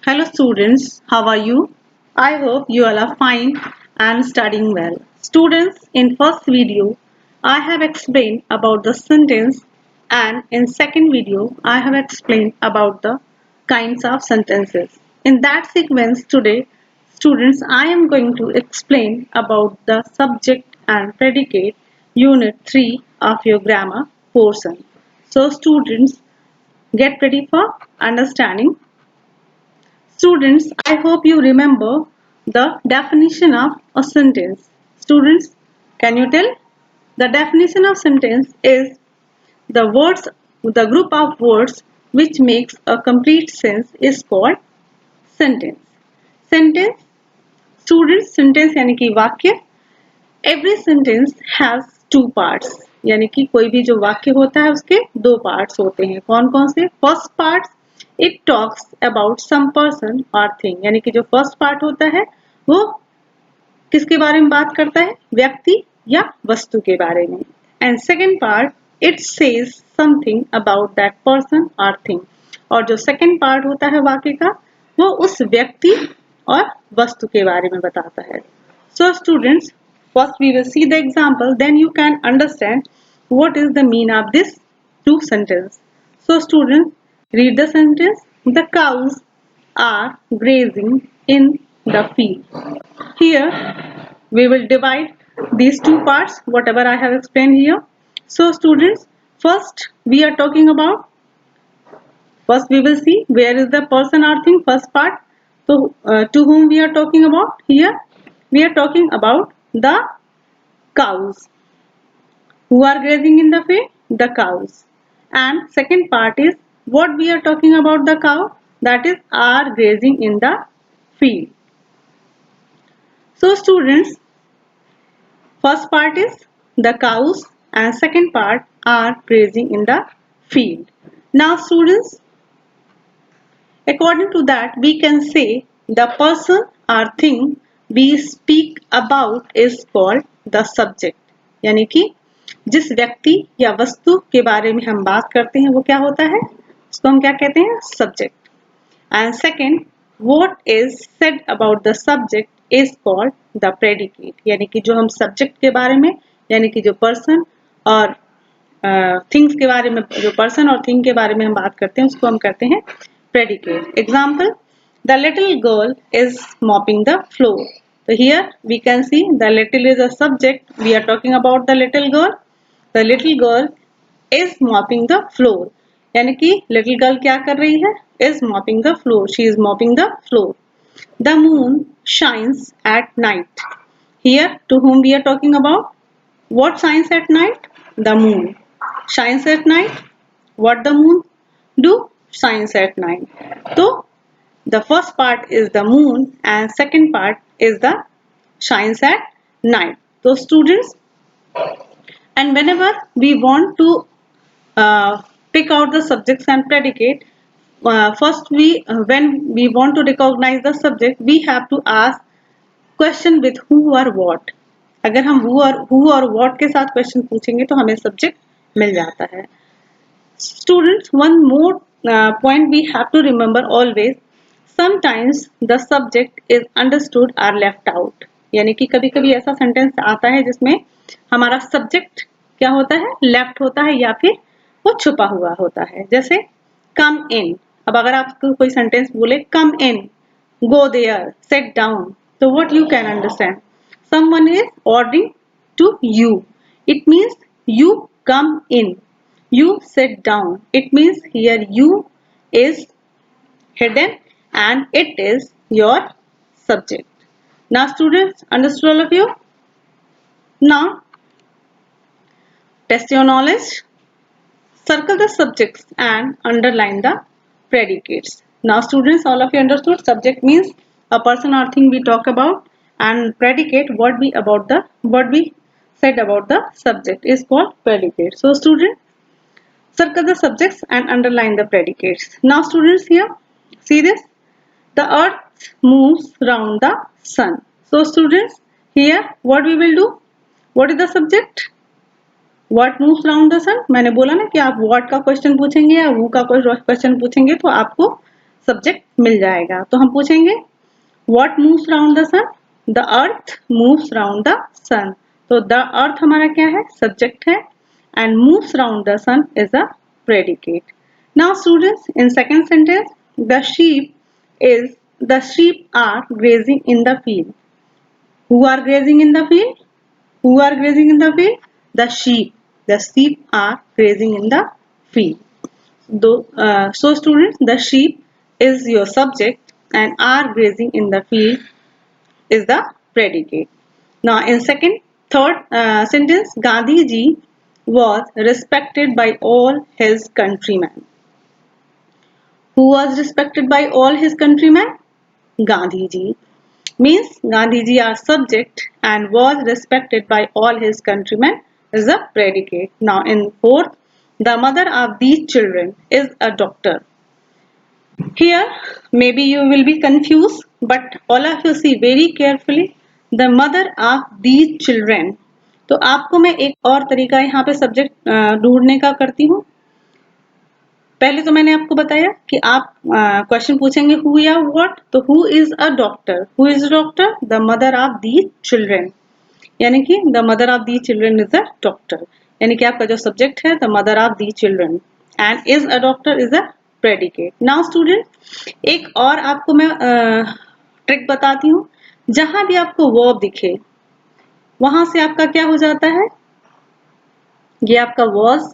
Hello students, how are you? I hope you all are fine and studying well. Students, in first video, I have explained about the sentence and in second video, I have explained about the kinds of sentences. In that sequence today, students, I am going to explain about the subject and predicate unit 3 of your grammar portion. So students, get ready for understanding. Students, I hope you remember the definition of a sentence. Students, can you tell? The definition of sentence is the group of words which makes a complete sense is called sentence. Sentence, students, sentence यानी कि वाक्य. Every sentence has two parts. यानी कि कोई भी जो वाक्य होता है उसके दो पार्ट्स होते हैं. कौन कौन से? First part it talks about some person और थिंग. यानी कि जो फर्स्ट पार्ट होता है वो किसके बारे में बात करता है? व्यक्ति या वस्तु के बारे में. And second part it says something about that person और थिंग. और जो सेकेंड पार्ट होता है वाक्य का वो उस व्यक्ति और वस्तु के बारे में बताता है. So students, first we will see the example, then you can understand what is the mean of this two sentence. So students, read the sentence. The cows are grazing in the field. Here we will divide these two parts, whatever I have explained here. So students, first we will see where is the person or thing, first part. So to whom we are talking about here? We are talking about the cows. Who are grazing in the field? The cows. And second part is what we are talking about the cow, that is are grazing in the field. So students, first part is the cows and second part are grazing in the field. Now students, according to that, we can say the person or thing we speak about is called the subject. यानी कि जिस व्यक्ति या वस्तु के बारे में हम बात करते हैं वो क्या होता है? उसको हम क्या कहते हैं? Subject. And second, what is said about the subject is called the predicate. यानी कि जो हम सब्जेक्ट के बारे में यानी कि जो पर्सन और थिंग्स के बारे में, जो पर्सन और थिंग के बारे में हम बात करते हैं उसको हम कहते हैं predicate. Example, the little girl is mopping the floor. So here we can see the little is a subject. We are talking about the little girl. The little girl is mopping the floor. यानी कि little girl क्या कर रही है? Is mopping the floor. She is mopping the floor. The moon shines at night. Here to whom we are talking about? What shines at night? The moon shines at night. What the moon do? Shines at night. So the first part is the moon and second part is the shines at night. So students, and whenever we want to pick out the subjects and predicate, first when we want to recognize the subject we have to ask question with who or what. अगर हम who और what के साथ question पूछेंगे तो हमें subject मिल जाता है. Students, one more point we have to remember always. Sometimes the subject is understood or left out. यानी कि कभी कभी ऐसा सेंटेंस आता है जिसमें हमारा सब्जेक्ट क्या होता है? लेफ्ट होता है या फिर वो छुपा हुआ होता है. जैसे कम इन. अब अगर आपको कोई सेंटेंस बोले come in, go there, sit down, तो what you can understand? Someone is ordering to you. It means you come in. You sit down. It means here you is hidden and it is your subject. Now students, understood all of you? Now test your knowledge. Circle the subjects and underline the predicates. Now students, all of you understood? Subject means a person or thing we talk about, and predicate what we said about the subject is called predicate. So students, circle the subjects and underline the predicates. Now students, here see this, the earth moves round the sun. So students, here what we will do? What is the subject? What moves round the sun. मैंने बोला ना कि आप what का question पूछेंगे या who का question पूछेंगे तो आपको सब्जेक्ट मिल जाएगा। तो हम पूछेंगे what moves round the sun, the earth moves round the sun. तो द अर्थ हमारा क्या है, सब्जेक्ट है, and moves round the sun is a predicate. Now students, in second sentence, the sheep are grazing in the field. Who are grazing in the field? Who are grazing in the field? The sheep. The sheep are grazing in the field. So students, the sheep is your subject and are grazing in the field is the predicate. Now in third sentence, Gandhi ji was respected by all his countrymen. Who was respected by all his countrymen? Gandhi ji. Means Gandhi ji are subject and was respected by all his countrymen is a predicate. Now in fourth, the mother of these children is a doctor. Here maybe you will be confused, but all of you see very carefully, the mother of these children. तो आपको मैं एक और तरीका यहाँ पे subject ढूंढने का करती हूँ। पहले तो मैंने आपको बताया कि आप क्वेश्चन पूछेंगे हु या व्हाट, तो who is a doctor, who is doctor, the mother of the children, यानी कि the mother of the children is a doctor, यानी कि आपका जो सब्जेक्ट है the mother of the children, and is a doctor is a predicate. Now student, एक और आपको मैं ट्रिक बताती हूँ। जहां भी आपको वर्ब दिखे वहां से आपका क्या हो जाता है, ये आपका वॉज,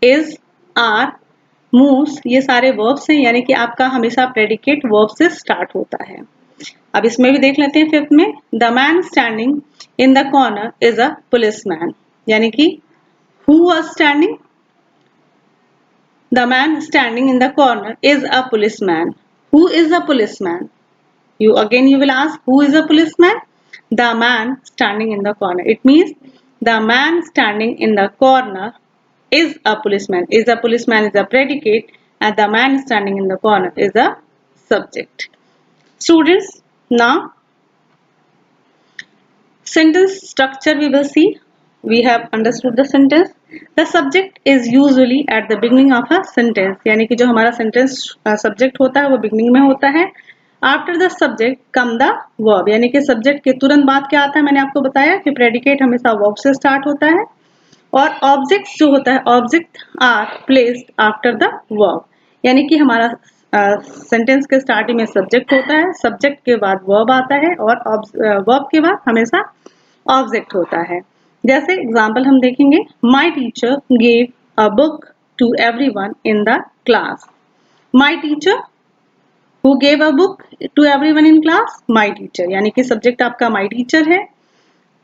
इज, आर, मूव्स, ये सारे वर्ब्स हैं, यानी कि आपका हमेशा प्रेडिकेट वर्ब से स्टार्ट होता है। अब इसमें भी देख लेते हैं फिफ्थ में, the man standing in the corner is a policeman, यानी कि who was standing, the man standing in the corner is a policeman. Who is a policeman, you will ask who is a policeman? The man standing in the corner. It means the man standing in the corner is a policeman. Is a policeman is a predicate and the man standing in the corner is a subject. Students, now sentence structure we will see. We have understood the sentence. The subject is usually at the beginning of a sentence. यानी कि जो हमारा sentence subject होता है वो beginning में होता है. After the subject come the verb, यानी कि subject के तुरंत बाद क्या आता है, मैंने आपको बताया कि predicate हमेशा verb से start होता है, और object जो होता है, object are placed after the verb, यानी कि हमारा सेंटेंस के स्टार्टिंग में सब्जेक्ट होता है, सब्जेक्ट के बाद वर्ब आता है, और वर्ब के बाद हमेशा ऑब्जेक्ट होता है। जैसे एग्जांपल हम देखेंगे, my teacher gave a book to everyone in the class. My teacher, who gave a book to everyone in class, my teacher, यानी कि सब्जेक्ट आपका माय टीचर है।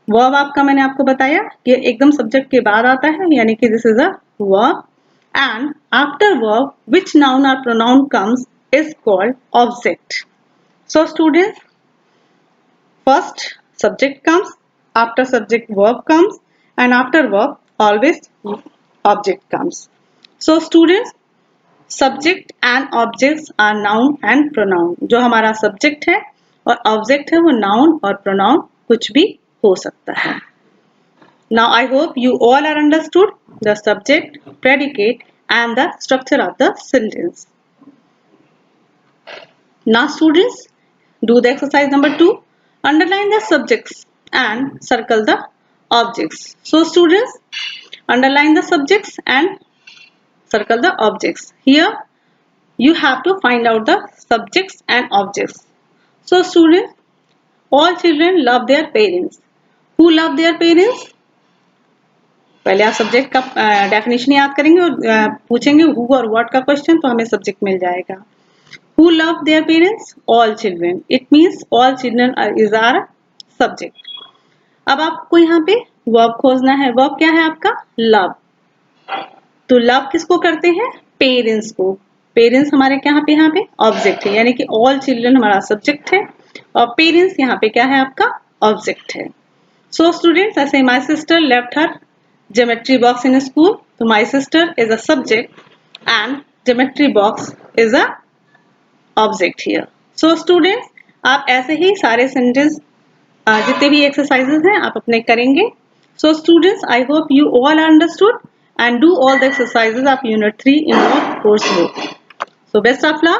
वर्ब आपका मैंने आपको बताया कि एकदम सब्जेक्ट के बाद आता है, यानी कि this is a verb, and after verb which noun or pronoun comes is called object. So students, first subject comes, after subject verb comes, and after verb always object comes. So students, subject and objects are noun and pronoun. जो हमारा subject है और object है वो noun और pronoun कुछ भी हो सकता है। Now I hope you all are understood the subject, predicate and the structure of the sentence. Now students, do the exercise number 2. Underline the subjects and circle the objects. So students, underline the subjects and circle the objects. Here you have to find out the subjects and objects. So students, all children love their parents. Who love their parents? पहले आप subject का definition याद करेंगे और पूछेंगे who और what का question, तो हमें सब्जेक्ट मिल जाएगा। Who love their parents? All children. It means all children is our subject. अब आपको यहाँ पे वर्ब खोजना है। वर्ब क्या है आपका? लव। तो लव किसको करते हैं? पेरेंट्स को। पेरेंट्स हमारे यहाँ पे ऑब्जेक्ट है, यानी कि ऑल चिल्ड्रन हमारा सब्जेक्ट है और पेरेंट्स यहाँ पे क्या है आपका? ऑब्जेक्ट है। सो स्टूडेंट्स, ऐसे my sister left her geometry box in school. So my sister is a subject and geometry box is a object here. So students, आप ऐसे ही सारे सेंटेंस जितने भी एक्सरसाइजेस हैं आप अपने करेंगे। So students, I hope you all understood and do all the exercises of unit 3 in your course book. So best of luck.